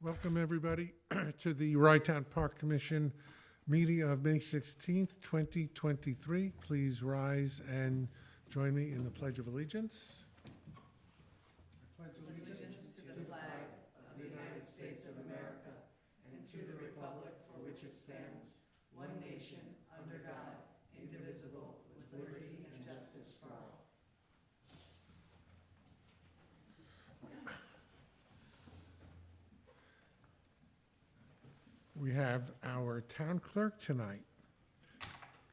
Welcome, everybody, to the Rytown Park Commission meeting of May 16th, 2023. Please rise and join me in the Pledge of Allegiance. I pledge allegiance to the flag of the United States of America and to the republic for which it stands, one nation, under God, indivisible, with liberty and justice for all. We have our town clerk tonight,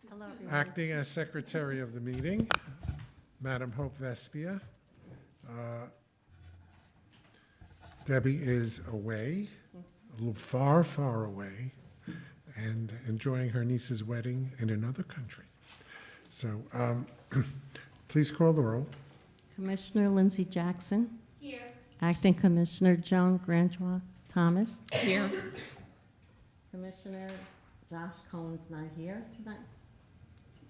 Hello, everyone. acting as secretary of the meeting, Madam Hope Vespia. Debbie is away, a little far, far away, and enjoying her niece's wedding in another country. So please call the roll. Commissioner Lindsay Jackson. Here. Acting Commissioner Joan Grangewa Thomas. Here. Commissioner Josh Cohen's not here tonight.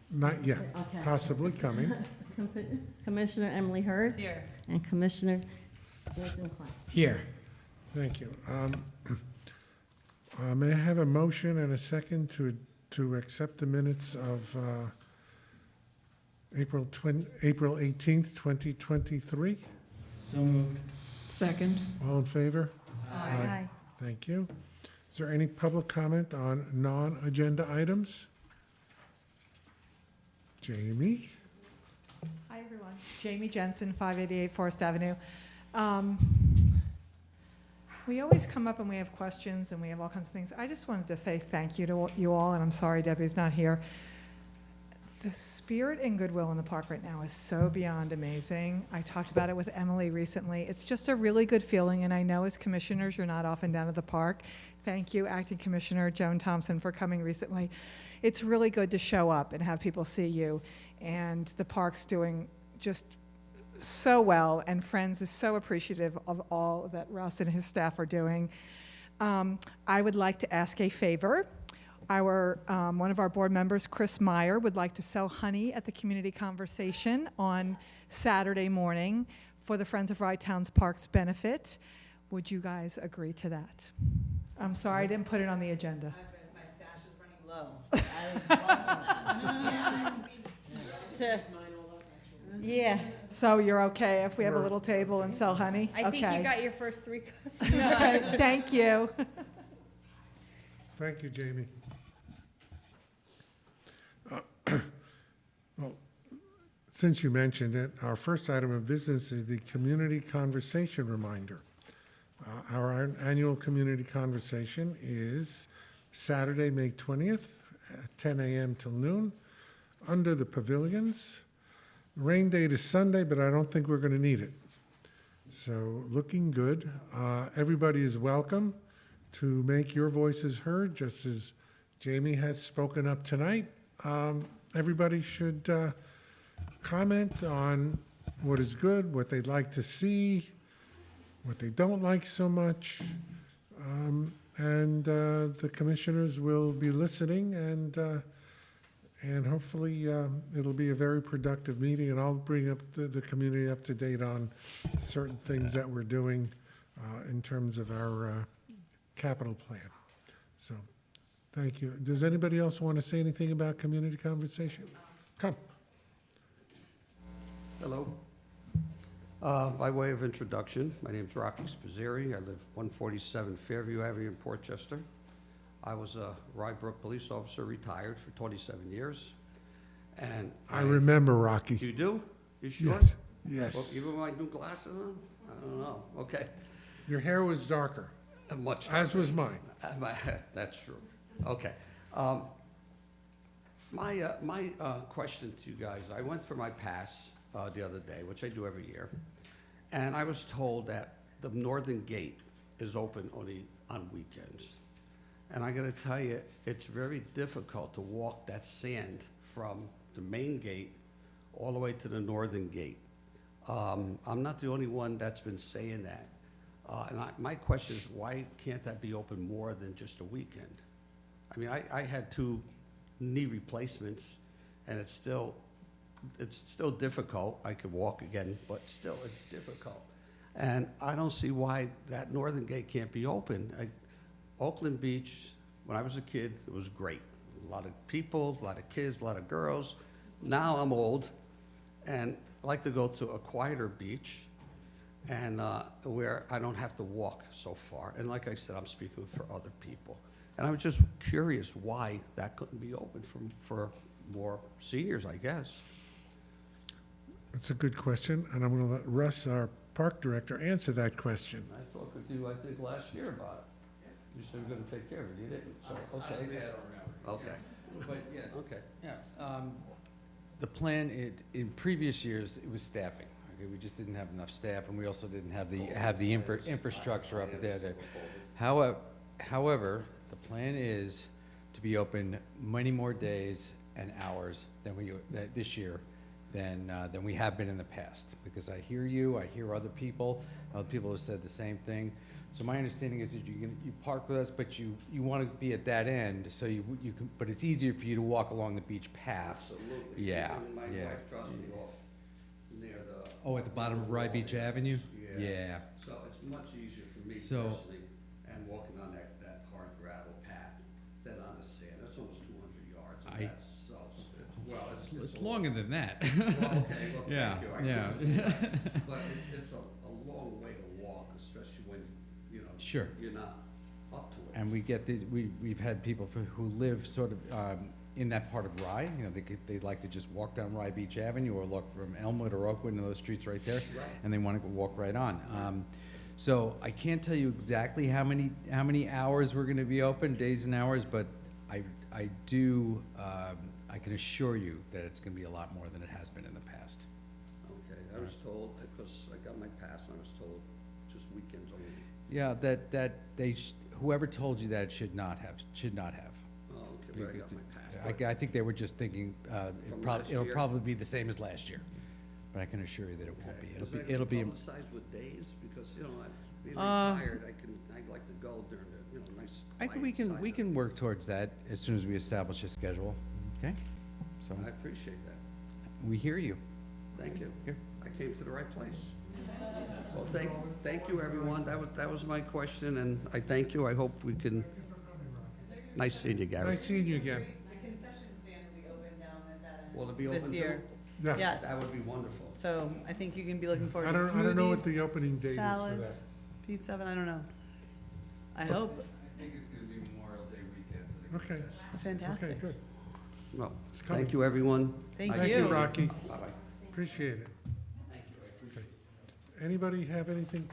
Not yet, Okay. possibly coming. Commissioner Emily Hurd. Here. And Commissioner Jason Klein. Here. Thank you. May I have a motion and a second to accept the minutes of April 18th, 2023? So moved. Second. All in favor? Aye. Thank you. Is there any public comment on non-agenda items? Jamie? Hi, everyone. Jamie Jensen, 588 Forest Avenue. We always come up and we have questions and we have all kinds of things. I just wanted to say thank you to you all, and I'm sorry Debbie's not here. The spirit and goodwill in the park right now is so beyond amazing. I talked about it with Emily recently. It's just a really good feeling, and I know as commissioners you're not often down at the park. Thank you, Acting Commissioner Joan Thompson, for coming recently. It's really good to show up and have people see you, and the park's doing just so well, and Friends is so appreciative of all that Russ and his staff are doing. I would like to ask a favor. One of our board members, Chris Meyer, would like to sell honey at the community conversation on Saturday morning for the Friends of Rytown's Parks benefit. Would you guys agree to that? I'm sorry I didn't put it on the agenda. My stash is running low. Yeah, So you're okay if we have a little table and sell honey? I think Okay. you got your first 3 customers. Okay, thank you. Thank you, Jamie. Well, since you mentioned it, our first item of business is the community conversation reminder. Our annual community conversation is Saturday, May 20th, at 10 a.m. till noon, under the pavilions. Rain date is Sunday, but I don't think we're going to need it. So looking good. Everybody is welcome to make your voices heard, just as Jamie has spoken up tonight. Everybody should comment on what is good, what they'd like to see, what they don't like so much. And the commissioners will be listening, and hopefully it'll be a very productive meeting, and I'll bring up the community up to date on certain things that we're doing in terms of our capital plan. So, thank you. Does anybody else want to say anything about community conversation? Come. Hello. By way of introduction, my name is Rocky Spazzeri. I live 147 Fairview Avenue in Portchester. I was a Rybrook police officer, retired for 27 years. And I remember Rocky. You do? You sure? Yes. Well, Yes. even with my new glasses on? I don't know. Okay. Your hair was darker, Much. as was mine. That's true. Okay. My question to you guys, I went for my pass the other day, which I do every year, and I was told that the northern gate is open only on weekends. And I gotta tell you, it's very difficult to walk that sand from the main gate all the way to the northern gate. I'm not the only one that's been saying that. My question is, why can't that be open more than just a weekend? I mean, I had 2 knee replacements, and it's still difficult. I could walk again, but still, it's difficult. And I don't see why that northern gate can't be open. Oakland Beach, when I was a kid, it was great. A lot of people, a lot of kids, a lot of girls. Now I'm old, and I like to go to a quieter beach, and where I don't have to walk so far. And like I said, I'm speaking for other people. And I was just curious why that couldn't be open for more seniors, I guess. That's a good question, and I'm going to let Russ, our park director, answer that question. I talked with you, I think, last year about it. You said you were gonna take care of it, you didn't, so, okay. Honestly, I don't remember. Okay, But, yeah. okay. Yeah, the plan, in previous years, it was staffing. Okay, we just didn't have enough staff, and we also didn't have the infrastructure up there. However, the plan is to be open many more days and hours than this year than we have been in the past. Because I hear you, I hear other people have said the same thing. So my understanding is that you park with us, but you want to be at that end, so you can, but it's easier for you to walk along the beach path. Absolutely. Yeah, And my yeah. wife drops me off near the. Oh, at the bottom of Rye Beach Avenue? Yeah. So it's much easier for me So- personally, and walking on that hard gravel path than on the sand. That's almost 200 yards, and that's so, well, It's a longer than that. Well, okay, well, Yeah, thank you. I yeah. couldn't- But it's a long way to walk, especially when, Sure. you're not up to it. And we've had people who live sort of in that part of Rye, they'd like to just walk down Rye Beach Avenue or look from Elmwood or Oakwood into those streets right there, Right. and they want to walk right on. So I can't tell you exactly how many hours we're going to be open, days and hours, but I can assure you that it's going to be a lot more than it has been in the past. Okay, I was told, because I got my pass, and I was told just weekends only. Yeah, whoever told you that should not have. Oh, okay, but I got my pass. I think they were just thinking, From last it'll year? probably be the same as last year, but I can assure you that it won't Okay. be. Is that It'll be, publicized with days? Because, being retired, I'd like to go during the, nice, I quiet think we size can work towards that as soon as we establish a schedule, okay? So, I appreciate that. we hear you. Thank you. Here. I came to the right place. Well, thank you, everyone. That was my question, and I thank you. I hope we can, nice seeing you, Gary. Nice seeing you again. The concession stand will be open down at that end. Will it be open This too? year, Yeah. yes. That would be wonderful. So I think you can be looking forward I to don't know what smoothies, the opening date is for that. salads, pizza, I don't know. I hope, I think it's gonna be Memorial Day weekend for Okay, okay, fantastic. good. Well, It's coming. thank you, everyone. Thank Thank you, you. Rocky. Bye-bye. Appreciate it. Thank you, I appreciate it. Anybody have anything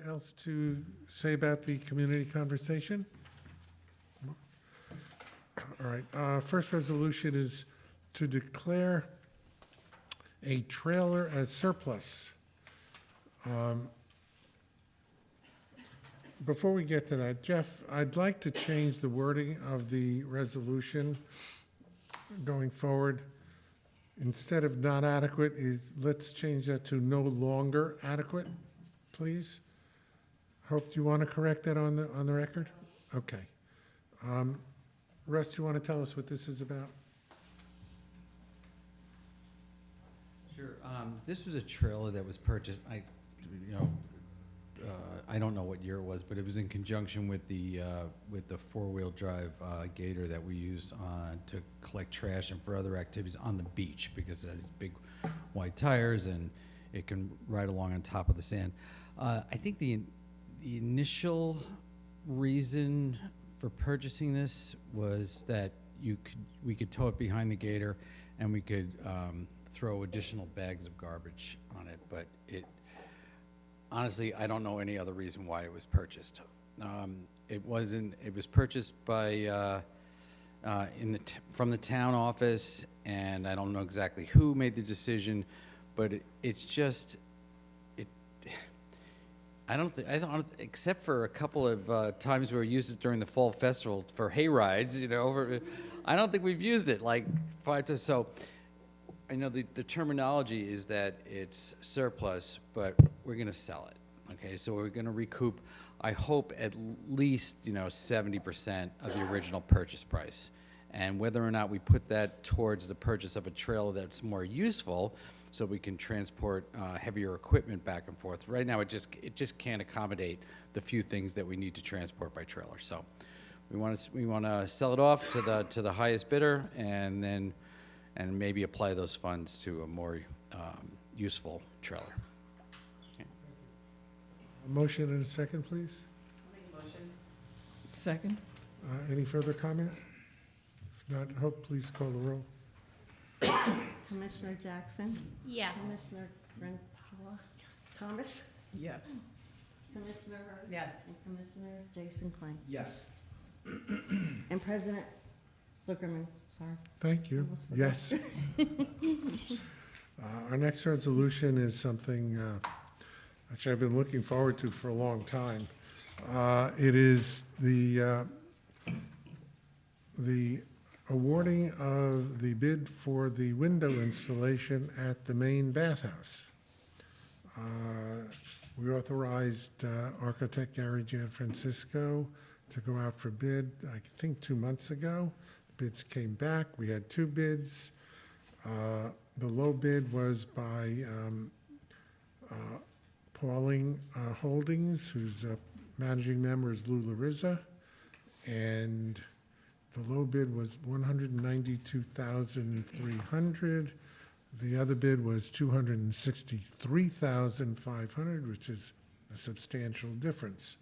else to say about the community conversation? All right, first resolution is to declare a trailer as surplus. Before we get to that, Jeff, I'd like to change the wording of the resolution going forward. Instead of not adequate, let's change that to no longer adequate, please. Hope, do you want to correct that on the record? Okay. Russ, do you want to tell us what this is about? Sure. This was a trailer that was purchased, I don't know what year it was, but it was in conjunction with the four-wheel drive Gator that we use to collect trash and for other activities on the beach, because it has big wide tires and it can ride along on top of the sand. I think the initial reason for purchasing this was that we could tow it behind the Gator and we could throw additional bags of garbage on it, but honestly, I don't know any other reason why it was purchased. It was purchased by, from the town office, and I don't know exactly who made the decision, but except for a couple of times where we used it during the fall festival for hay rides, I don't think we've used it like 5 times. So I know the terminology is that it's surplus, but we're gonna sell it, okay? So we're gonna recoup, I hope, at least, 70% of the original purchase price. And whether or not we put that towards the purchase of a trailer that's more useful, so we can transport heavier equipment back and forth. Right now, it just can't accommodate the few things that we need to transport by trailer. So we want to sell it off to the highest bidder, and maybe apply those funds to a more useful trailer. A motion and a second, please. Second? Any further comment? If not, Hope, please call the roll. Commissioner Jackson, Yes. Commissioner Rentala, Thomas, Yes. Commissioner Hurd. Yes. And Commissioner Jason Klein. Yes. And President Zuckerman, sorry. Thank you. Almost forgot. Yes. Our next resolution is something, actually, I've been looking forward to for a long time. It is the awarding of the bid for the window installation at the main bathhouse. We authorized architect Gary Gianfrancisco to go out for bid, I think 2 months ago. Bids came back. We had 2 bids. The low bid was by Pawling Holdings, whose managing member is Larizza, and the low bid was $192,300. The other bid was $263,500, which is a substantial difference.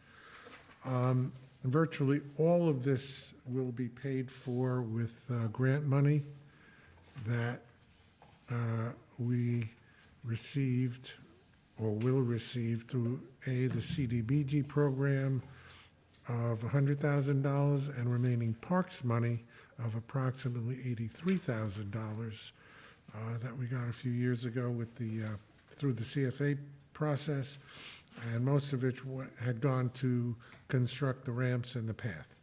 Virtually all of this will be paid for with grant money that we received or will receive through the CDBG program of $100,000 and remaining parks money of approximately $83,000 that we got a few years ago with through the CFA process, and most of which had gone to construct the ramps and the path.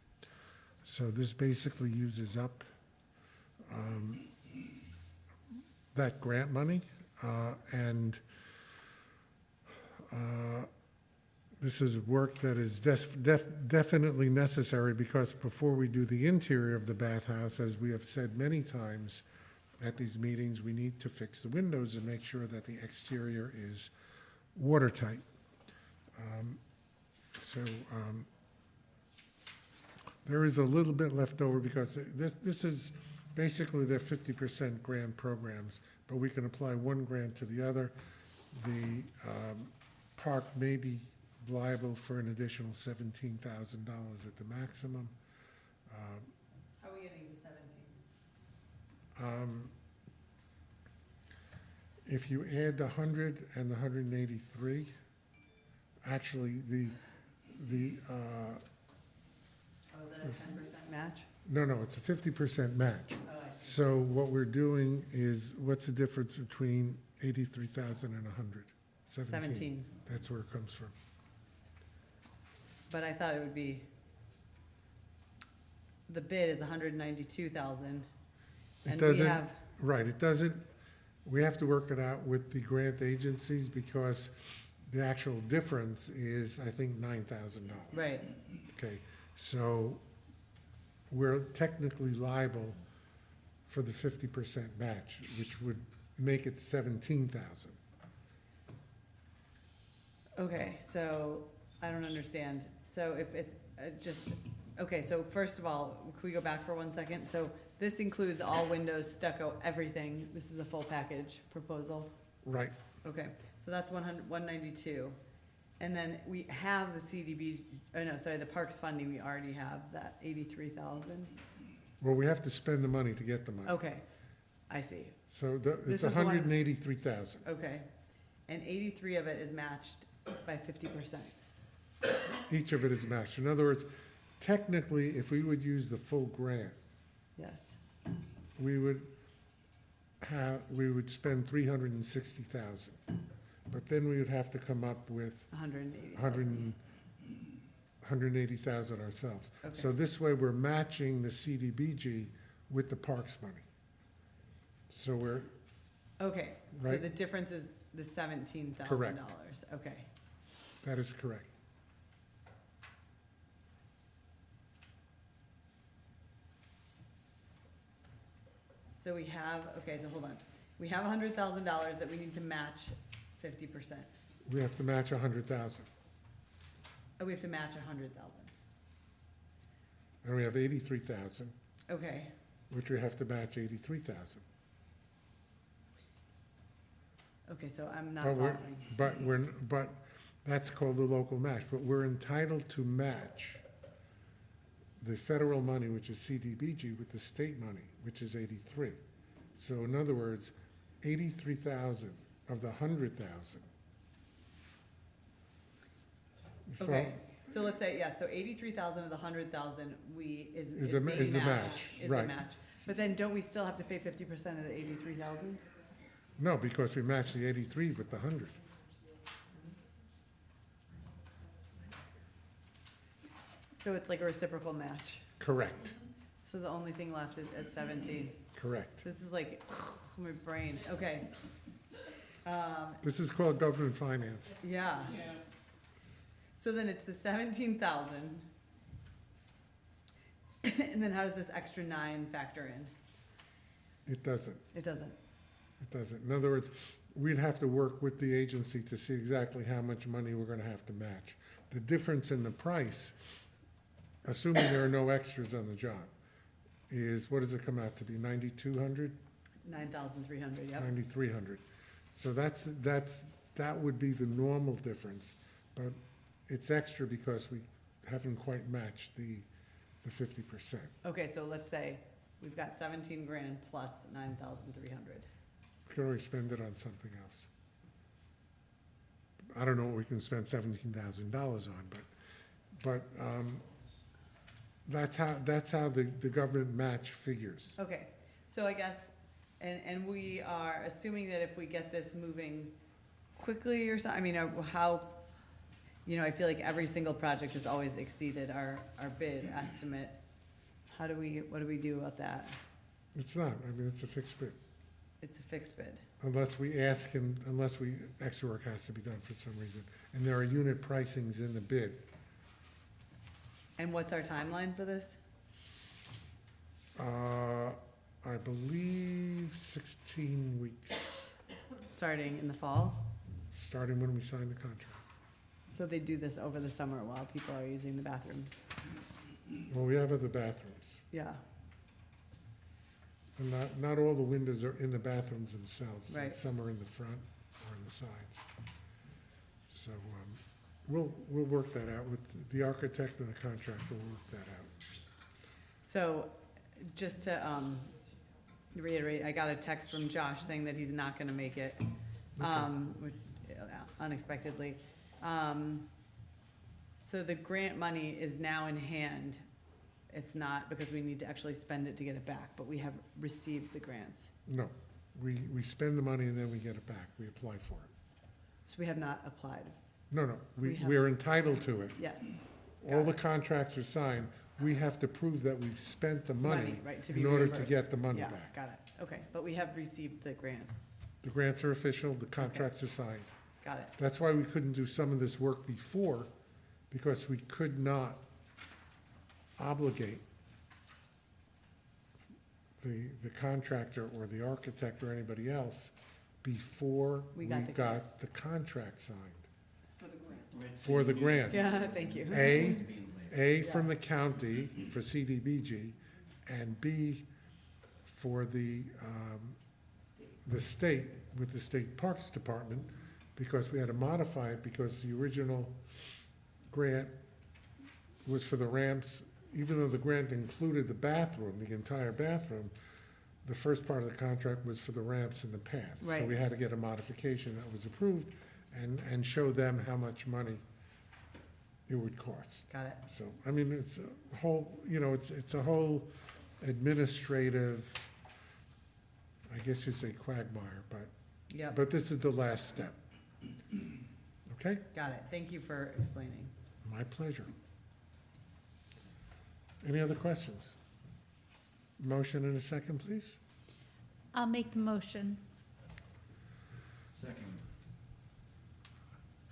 So this basically uses up that grant money, and this is work that is definitely necessary, because before we do the interior of the bathhouse, as we have said many times at these meetings, we need to fix the windows and make sure that the exterior is watertight. There is a little bit left over, because this is basically their 50% grant programs, but we can apply one grant to the other. The park may be liable for an additional $17,000 at the maximum. How are we getting to 17? If you add the 100 and the 183, actually Oh, that's a 10% match? no, it's a 50% match. Oh, I see. So what we're doing is, what's the difference between 83,000 and 100? 17. That's where it comes from. But I thought it would be, the bid is 192,000. It And we doesn't, have, right, it doesn't, we have to work it out with the grant agencies, because the actual difference is, I think, $9,000. right, Okay, so we're technically liable for the 50% match, which would make it 17,000. okay, so I don't understand. So if it's okay, so first of all, can we go back for 1 second? So this includes all windows, stucco, everything. This is a full package proposal. Right, Okay, so that's 192. And then we have the the parks funding, we already have that 83,000. well, we have to spend the money to get the money. Okay, I see, So This it's is the one- 183,000. okay. And 83 of it is matched by 50%. Each of it is matched. In other words, technically, if we would use the full grant, Yes, we would spend 360,000. But then we would have to come up with 180,000. 180,000 ourselves. Okay. So this way, we're matching the CDBG with the parks money. So we're, Okay, so Right. the difference is the $17,000. Correct. Okay, that is correct. so we have, okay, so hold on. We have $100,000 that we need to match 50%. We have to match 100,000. Oh, we have to match 100,000. And we have 83,000, Okay, which we have to match 83,000. okay, so I'm not But following. but that's called the local match, but we're entitled to match the federal money, which is CDBG, with the state money, which is 83. So in other words, 83,000 of the 100,000. You Okay, so let's say, yeah, so 83,000 of the 100,000 is Is being the matched, match, is the right. match. But then don't we still have to pay 50% of the 83,000? No, because we match the 83 with the 100. So it's like a reciprocal match. Correct, So the only thing left is 17. correct. This is like, my brain, okay. This is called government finance. Yeah. So then it's the 17,000. And then how does this extra 9 factor in? It doesn't. It doesn't. It doesn't. In other words, we'd have to work with the agency to see exactly how much money we're gonna have to match. The difference in the price, assuming there are no extras on the job, is, what does it come out to be, 9,200, 9,300, yep. 9,300? So that would be the normal difference, but it's extra because we haven't quite matched the 50%. Okay, so let's say we've got 17 grand plus 9,300. We can always spend it on something else. I don't know what we can spend $17,000 on, but that's how the government match figures. Okay, so I guess, and we are assuming that if we get this moving quickly or something, I mean, how, you know, I feel like every single project has always exceeded our bid estimate. What do we do about that? It's not, I mean, it's a fixed bid. It's a fixed bid. Unless we ask him, extra work has to be done for some reason. And there are unit pricings in the bid. And what's our timeline for this? I believe 16 weeks, Starting in the fall? starting when we sign the contract. So they do this over the summer while people are using the bathrooms? Well, we have other bathrooms. Yeah, And not all the windows are in the bathrooms themselves. Right. Some are in the front or in the sides. So, we'll work that out with the architect and the contractor, will work that out. so just to reiterate, I got a text from Josh saying that he's not gonna make it, unexpectedly. So the grant money is now in hand. It's not because we need to actually spend it to get it back, but we have received the grants. No, we spend the money and then we get it back. We apply for it. So we have not applied. No, We have- we're entitled to it. Yes. All Got the it. contracts are signed. We have to prove that we've spent the money Right, to be in order to reimbursed. get the money Yeah, back. got it. Okay, but we have received the grant. The grants are official, the contracts are signed. Got it. That's why we couldn't do some of this work before, because we could not obligate the contractor or the architect or anybody else before We we got the grant. got the contract signed. Right, so For you the need- grant. Yeah, thank you. A, to be in place. A, from the county for CDBG, and B, for the state, with the State Parks Department, because we had to modify it, because the original grant was for the ramps, even though the grant included the bathroom, the entire bathroom, the first part of the contract was for the ramps and the paths. So Right. we had to get a modification that was approved and show them how much money it would cost. Got it. So, I mean, it's a whole, it's a whole administrative, I guess you'd say quagmire, Yep, but this is the last step. Okay? got it. Thank you for explaining. My pleasure. Any other questions? Motion and a second, please? I'll make the motion. Second.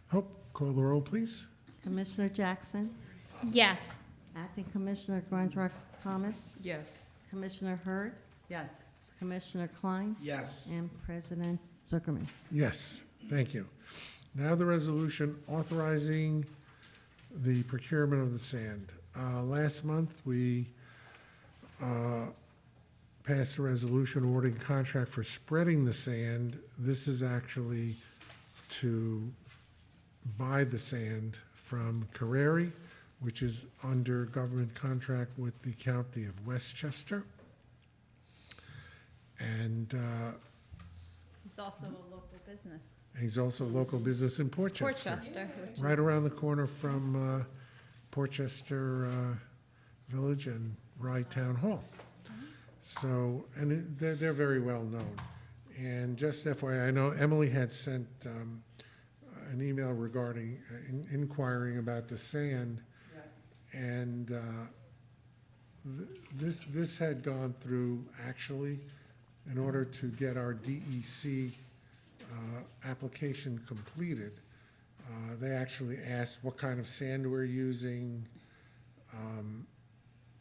Hope, call the roll, please. Commissioner Jackson, Yes. Acting Commissioner Grandrock Thomas, Yes. Commissioner Hurd, Yes, Commissioner Klein, Yes. and President Zuckerman. Yes, thank you. Now the resolution authorizing the procurement of the sand. Last month, we passed a resolution awarding contract for spreading the sand. This is actually to buy the sand from Carreri, which is under government contract with the County of Westchester. And It's also a local business. he's also a local business in Portchester. Portchester, which Right is- around the corner from Portchester Village and Rye Town Hall. So, and they're very well known. And just FYI, I know Emily had sent an email regarding, inquiring about the sand. And this had gone through, actually, in order to get our DEC application completed. They actually asked what kind of sand we're using,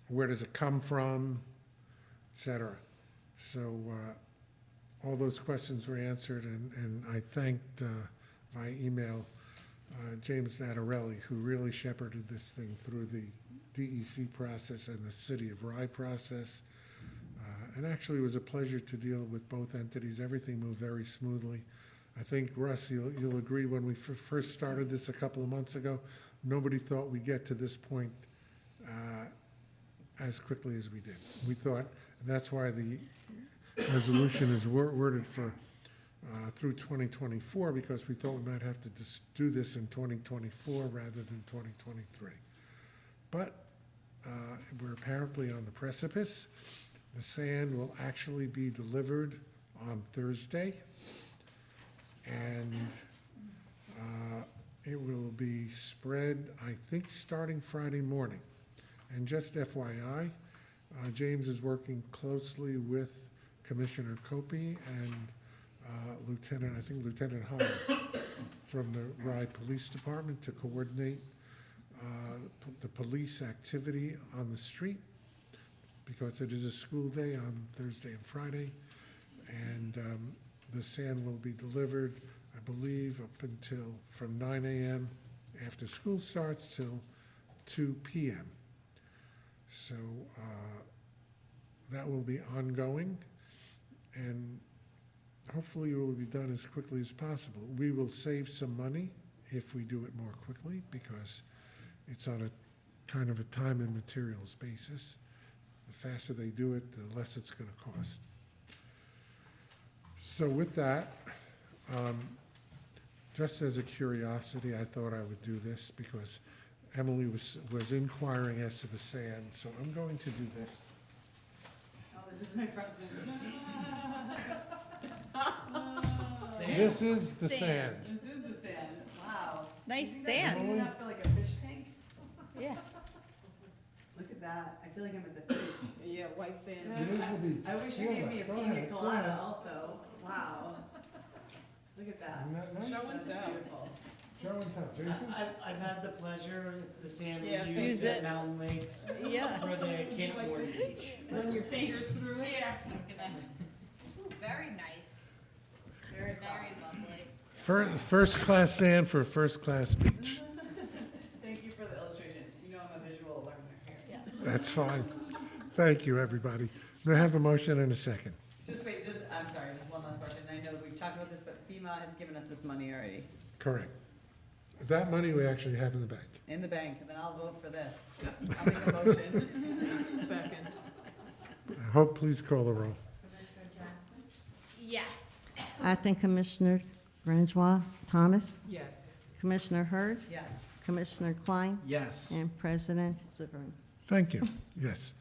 where does it come from, et cetera. So all those questions were answered, and I thanked via email James Natarelli, who really shepherded this thing through the DEC process and the City of Rye process. And actually, it was a pleasure to deal with both entities. Everything moved very smoothly. I think, Russ, you'll agree, when we first started this a couple of months ago, nobody thought we'd get to this point as quickly as we did. We thought, and that's why the resolution is worded for through 2024, because we thought we might have to just do this in 2024 rather than 2023. But we're apparently on the precipice. The sand will actually be delivered on Thursday, and it will be spread, I think, starting Friday morning. And just FYI, James is working closely with Commissioner Copey and Lieutenant Howard from the Rye Police Department to coordinate the police activity on the street, because it is a school day on Thursday and Friday. And the sand will be delivered, I believe, up until from 9 a.m. after school starts till 2 p.m. So that will be ongoing, and hopefully it will be done as quickly as possible. We will save some money if we do it more quickly, because it's on a kind of a time and materials basis. The faster they do it, the less it's going to cost. So with that, just as a curiosity, I thought I would do this because Emily was inquiring as to the sand, so I'm going to do this. Oh, this is my present. This is the sand. This is the sand. Wow. Nice You guys sand. clean it up for like a fish tank? Yeah. Look at that. I feel like I'm at the beach. Yeah, white sand. These will be I wish you full gave of me a it. Go pina ahead, go colada ahead. also. Wow. Look at that. Isn't that nice? Show and That's tell. beautiful. Show and tell, Jason. I've had the pleasure, it's the sand Yeah, we use use at it. Mountain Lakes Yeah. for the Camp Warden Beach. Run your fingers through it. Here, I'm gonna, very nice, Very soft. very lovely. First-class sand for a first-class beach. Thank you for the illustration. You know I'm a visual learner here. Yeah. That's fine. Thank you, everybody. May I have a motion and a second? Just wait, I'm sorry, just one last question. I know we've talked about this, but FEMA has given us this money already Correct. That money we actually have in the bank. in the bank, and then I'll vote for this. I'll make a motion. Second. I hope, please call the roll. Commissioner Jackson? Yes. Acting Commissioner Grangeois Thomas, Yes. Commissioner Hurd, Yes. Commissioner Klein, Yes. and President Zuckerman. Thank you. Yes.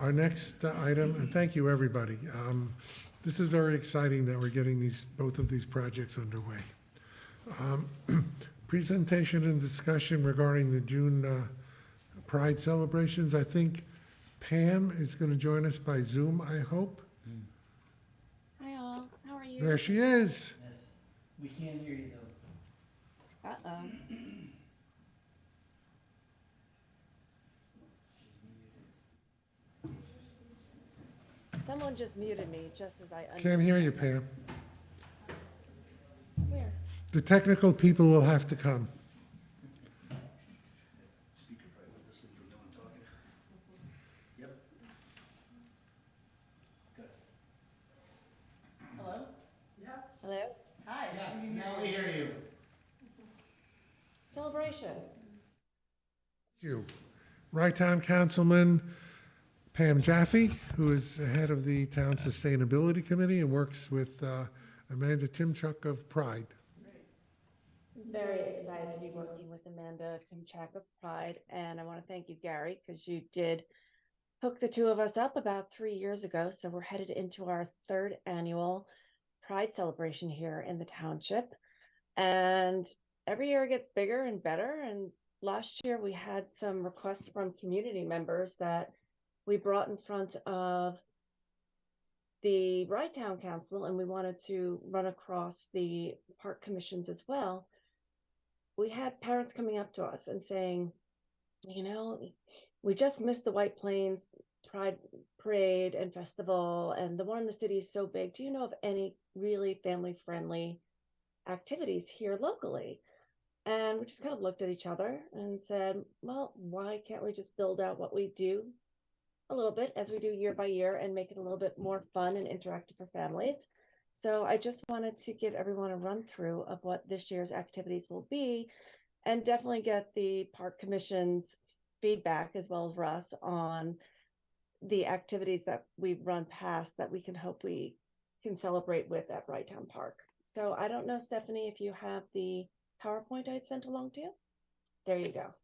Our next item, and thank you, everybody. This is very exciting that we're getting both of these projects underway. Presentation and discussion regarding the June Pride celebrations. I think Pam is going to join us by Zoom, I hope. Hi all, how are you? There she is. Yes. We can't hear you though. Uh-oh. Someone just muted me just as I Can't hear you, Pam. Where? The technical people will have to come. Speaker probably let this thing from no one talking. Yep. Good. Hello? Yep. Hello? Hi. Yes, now we hear you. Celebration. You. Right Town Councilman Pam Jaffe, who is head of the Town Sustainability Committee and works with Amanda Timchuk of Pride. Very excited to be working with Amanda Timchak of Pride, and I want to thank you, Gary, because you did hook the two of us up about 3 years ago. So we're headed into our third annual Pride celebration here in the township, and every year it gets bigger and better. And last year we had some requests from community members that we brought in front of the Right Town Council, and we wanted to run across the park commissions as well. We had parents coming up to us and saying, you know, we just missed the White Plains Pride Parade and Festival, and the one in the city is so big. Do you know of any really family-friendly activities here locally? And we just kind of looked at each other and said, well, why can't we just build out what we do a little bit as we do year by year and make it a little bit more fun and interactive for families? So I just wanted to give everyone a run through of what this year's activities will be, and definitely get the park commission's feedback as well as Russ on the activities that we've run past that we can celebrate with at Bright Town Park. So I don't know, Stephanie, if you have the PowerPoint I'd sent along to you. There you go.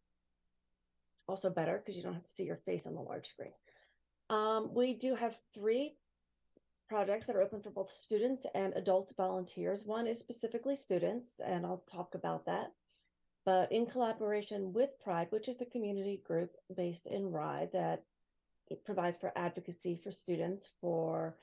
Also better because you don't have to see your face on the large screen. We do have 3 projects that are open for both students and adult volunteers. One is specifically students, and I'll talk about that. But in collaboration with Pride, which is a community group based in Rye that it provides for advocacy for students for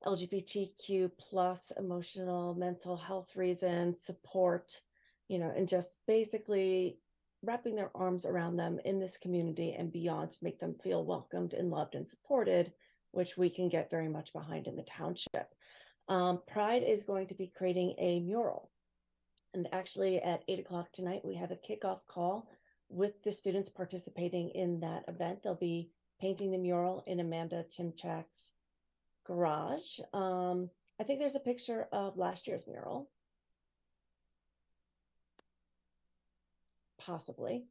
LGBTQ plus emotional, mental health reasons, support, and just basically wrapping their arms around them in this community and beyond to make them feel welcomed and loved and supported, which we can get very much behind in the township. Pride is going to be creating a mural. And actually at 8 o'clock tonight, we have a kickoff call with the students participating in that event. They'll be painting the mural in Amanda Timchak's garage. I think there's a picture of last year's mural. Possibly.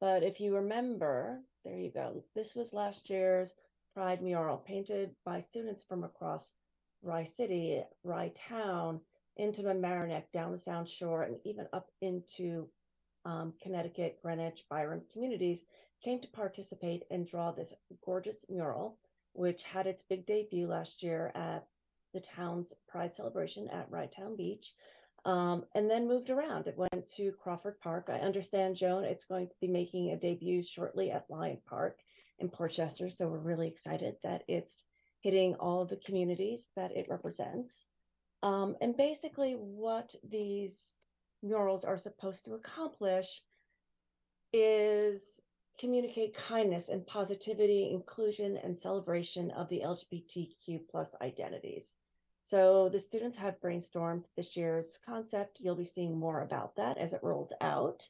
But if you remember, there you go. This was last year's Pride mural painted by students from across Rye City, Rye Town, into Mamaroneck, down the Sound Shore, and even up into Connecticut, Greenwich, Byron communities came to participate and draw this gorgeous mural, which had its big debut last year at the town's Pride celebration at Rye Town Beach, and then moved around. It went to Crawford Park. I understand, Joan, it's going to be making a debut shortly at Lyon Park in Portchester, so we're really excited that it's hitting all of the communities that it represents. And basically what these murals are supposed to accomplish is communicate kindness and positivity, inclusion, and celebration of the LGBTQ plus identities. So the students have brainstormed this year's concept. You'll be seeing more about that as it rolls out.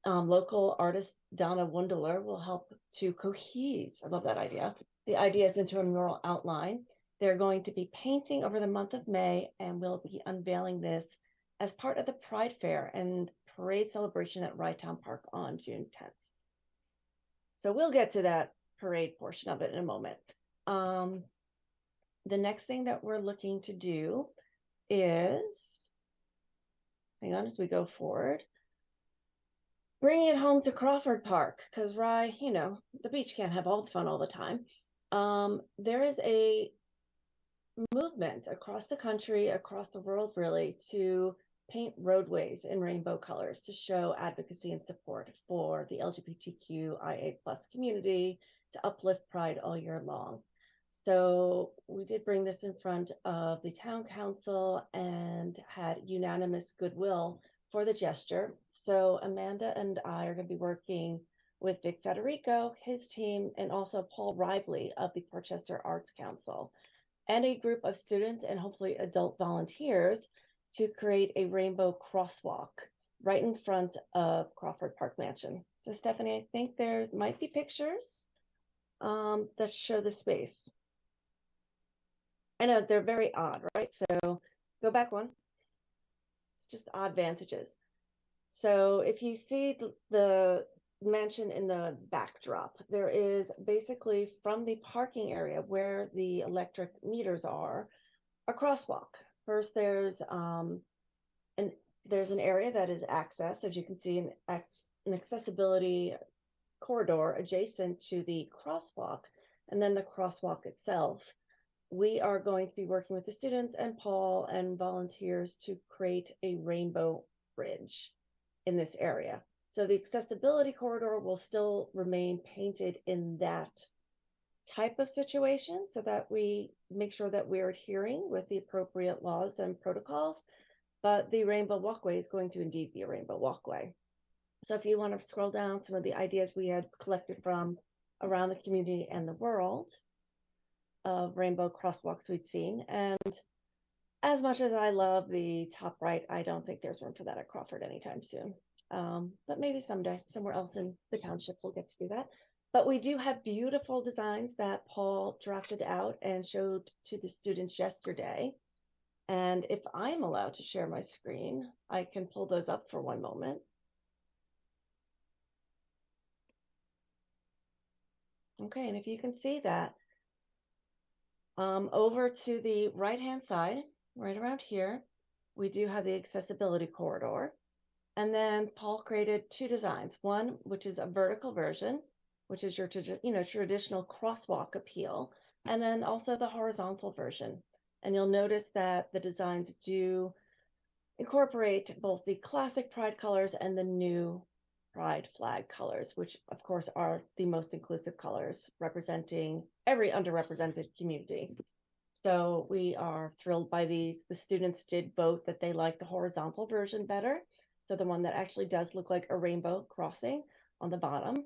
Local artist Donna Wundeler will help to cohese, I love that idea, the ideas into a mural outline. They're going to be painting over the month of May, and we'll be unveiling this as part of the Pride Fair and parade celebration at Rye Town Park on June 10th. So we'll get to that parade portion of it in a moment. The next thing that we're looking to do is, hang on as we go forward, bringing it home to Crawford Park, because Rye, the beach can't have all the fun all the time. There is a movement across the country, across the world really, to paint roadways in rainbow colors to show advocacy and support for the LGBTQIA plus community, to uplift Pride all year long. So we did bring this in front of the town council and had unanimous goodwill for the gesture. So Amanda and I are going to be working with Vic Federico, his team, and also Paul Rively of the Portchester Arts Council, and a group of students and hopefully adult volunteers to create a rainbow crosswalk right in front of Crawford Park Mansion. So Stephanie, I think there might be pictures that show the space. I know they're very odd, right? So go back one. It's just odd vantages. So if you see the mansion in the backdrop, there is basically from the parking area where the electric meters are, a crosswalk. First, there's an area that is access, as you can see, an accessibility corridor adjacent to the crosswalk, and then the crosswalk itself. We are going to be working with the students and Paul and volunteers to create a rainbow bridge in this area. So the accessibility corridor will still remain painted in that type of situation so that we make sure that we're adhering with the appropriate laws and protocols. But the rainbow walkway is going to indeed be a rainbow walkway. So if you want to scroll down some of the ideas we had collected from around the community and the world of rainbow crosswalks we'd seen. And as much as I love the top right, I don't think there's room for that at Crawford anytime soon. But maybe someday, somewhere else in the township, we'll get to do that. But we do have beautiful designs that Paul drafted out and showed to the students yesterday. And if I'm allowed to share my screen, I can pull those up for one moment. Okay, and if you can see that, over to the right-hand side, right around here, we do have the accessibility corridor. And then Paul created two designs. One, which is a vertical version, which is your traditional crosswalk appeal, and then also the horizontal version. And you'll notice that the designs do incorporate both the classic Pride colors and the new Pride flag colors, which of course are the most inclusive colors representing every underrepresented community. So we are thrilled by these. The students did vote that they like the horizontal version better. So the one that actually does look like a rainbow crossing on the bottom.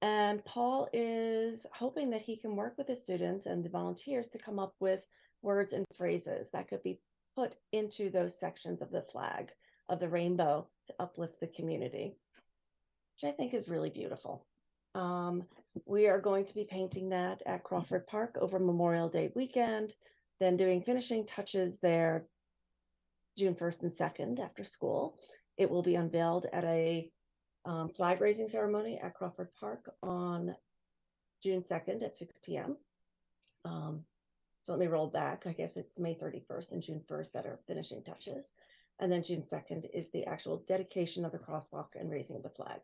And Paul is hoping that he can work with the students and the volunteers to come up with words and phrases that could be put into those sections of the flag of the rainbow to uplift the community, which I think is really beautiful. We are going to be painting that at Crawford Park over Memorial Day weekend, then doing finishing touches there June 1st and 2nd after school. It will be unveiled at a flag raising ceremony at Crawford Park on June 2nd at 6 p.m. So let me roll back. I guess it's May 31st and June 1st that are finishing touches. And then June 2nd is the actual dedication of the crosswalk and raising of the flag.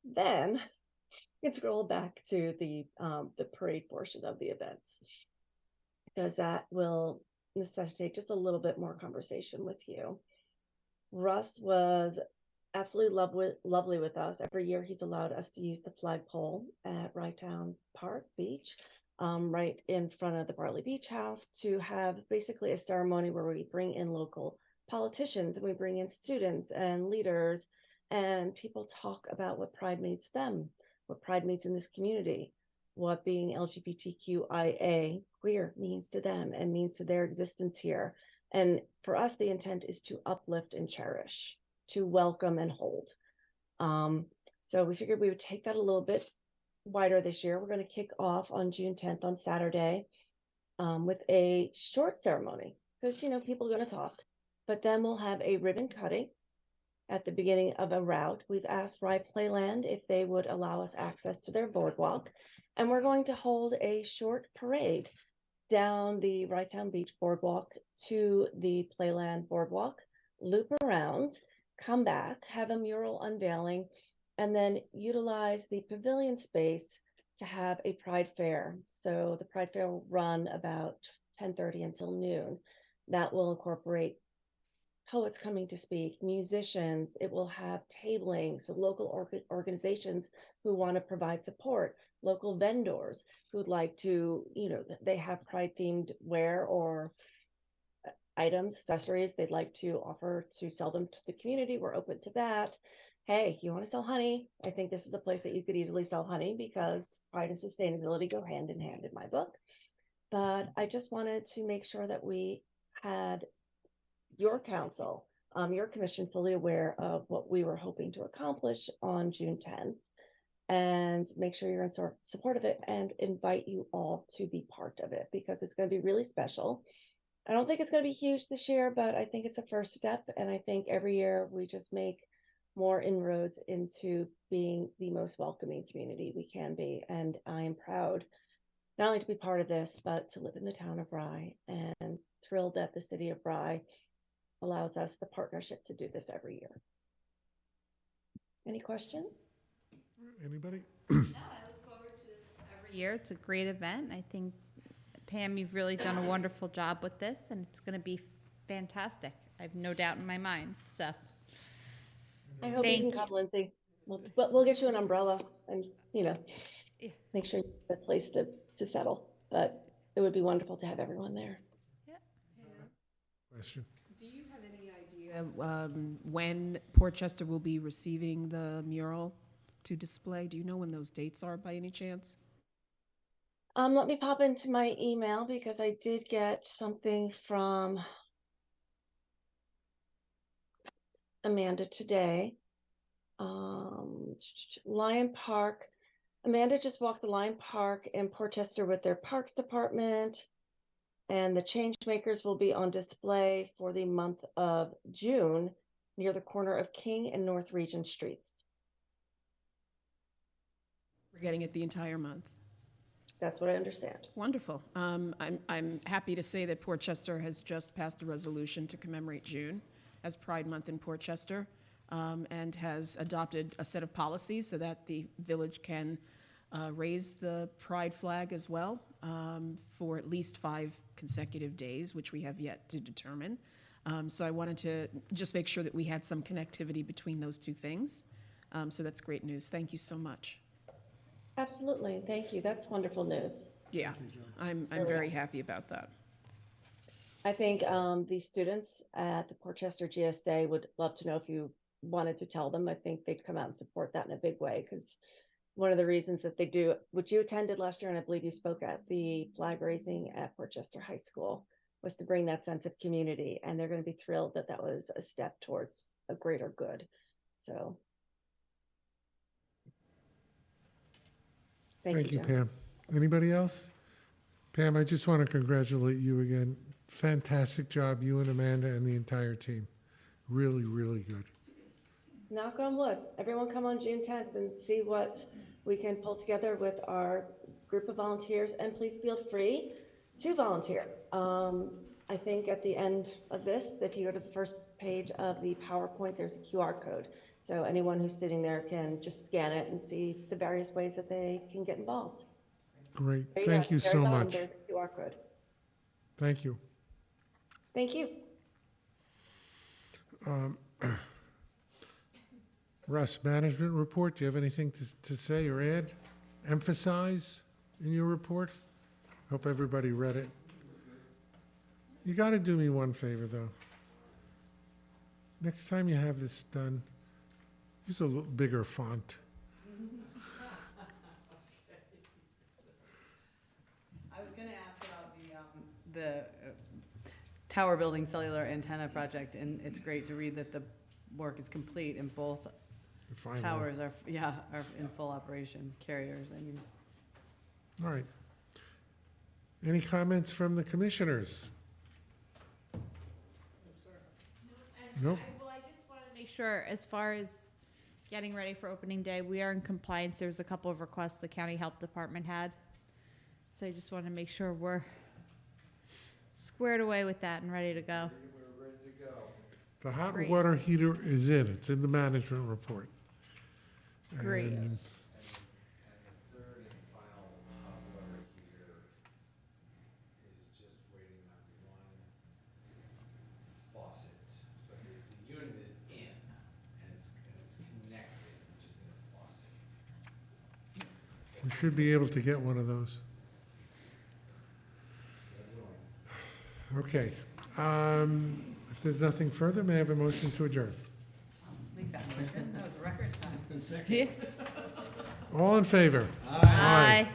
Then you can scroll back to the parade portion of the events, because that will necessitate just a little bit more conversation with you. Russ was absolutely lovely with us. Every year he's allowed us to use the flagpole at Rytown Park Beach, right in front of the Barley Beach House, to have basically a ceremony where we bring in local politicians and we bring in students and leaders, and people talk about what Pride means to them, what Pride means in this community, what being LGBTQIA queer means to them and means to their existence here. And for us, the intent is to uplift and cherish, to welcome and hold. So we figured we would take that a little bit wider this year. We're going to kick off on June 10th on Saturday with a short ceremony, because people are going to talk, but then we'll have a ribbon cutting at the beginning of a route. We've asked Rye Playland if they would allow us access to their boardwalk, and we're going to hold a short parade down the Rytown Beach boardwalk to the Playland boardwalk, loop around, come back, have a mural unveiling, and then utilize the pavilion space to have a Pride Fair. So the Pride Fair will run about 10:30 until noon. That will incorporate poets coming to speak, musicians. It will have tabling, so local organizations who want to provide support, local vendors who'd like to, they have Pride themed wear or items, accessories they'd like to offer to sell them to the community. We're open to that. hey, you want to sell honey? I think this is a place that you could easily sell honey because pride and sustainability go hand in hand in my book. But I just wanted to make sure that we had your council, your commission fully aware of what we were hoping to accomplish on June 10th, and make sure you're in support of it and invite you all to be part of it because it's going to be really special. I don't think it's going to be huge this year, but I think it's a first step. And I think every year we just make more inroads into being the most welcoming community we can be. And I am proud not only to be part of this, but to live in the town of Rye, and thrilled that the city of Rye allows us the partnership to do this every year. Any questions? Anybody? No, I look forward to this every year. It's a great event. I think, Pam, you've really done a wonderful job with this, and it's going to be fantastic. I have no doubt in my mind, so. I hope Thank you you. can come, Lindsay. We'll get you an umbrella and, Yeah. make sure you have a place to settle. But it would be wonderful to have everyone there. Question? Do you have any idea when Portchester will be receiving the mural to display? Do you know when those dates are by any chance? Let me pop into my email because I did get something from Amanda today. Lion Park. Amanda just walked the Lion Park in Portchester with their Parks Department, and the change makers will be on display for the month of June near the corner of King and North Regent Streets. We're getting it the entire month. That's what I understand. Wonderful. I'm happy to say that Portchester has just passed a resolution to commemorate June as Pride Month in Portchester, and has adopted a set of policies so that the village can raise the pride flag as well for at least 5 consecutive days, which we have yet to determine. So I wanted to just make sure that we had some connectivity between those two things. So that's great news. Thank you so much. Absolutely. Thank you. That's wonderful news. Yeah, I'm very happy about that. I think the students at the Portchester GSA would love to know if you wanted to tell them. I think they'd come out and support that in a big way, because one of the reasons that they do, which you attended last year, and I believe you spoke at the flag raising at Portchester High School, was to bring that sense of community. And they're going to be thrilled that that was a step towards a greater good. So Thank you, John. Pam. Anybody else? Pam, I just want to congratulate you again. Fantastic job, you and Amanda and the entire team. Really, really good. Knock on wood. Everyone come on June 10th and see what we can pull together with our group of volunteers, and please feel free to volunteer. I think at the end of this, if you go to the first page of the PowerPoint, there's a QR code. So anyone who's sitting there can just scan it and see the various ways that they can get involved. Great. There Thank go. you Very so bottom, much. there's the QR code. Thank you. Thank you. Russ, management report, do you have anything to say or add? Emphasize in your report? Hope everybody read it. You got to do me one favor, though. Next time you have this done, use a little bigger font. I was going to ask about the tower building cellular antenna project, and it's great to read that the work is complete and both Finally. towers are in full operation, carriers, I mean. All right. Any comments from the commissioners? Nope. Well, I just wanted to make sure, as far as getting ready for opening day, we are in compliance. There's a couple of requests the county health department had. So I just want to make sure we're squared away with that and ready to go. We're ready to go. The hot Great. water heater is in. It's in the management report. Great. And And the third and final hot water heater is just waiting on one faucet. But the unit is in, and it's connected, just in a faucet. we should be able to get one of those. Okay. If there's nothing further, may I have a motion to adjourn? Make that motion. That was a record. Second. All in favor? Aye.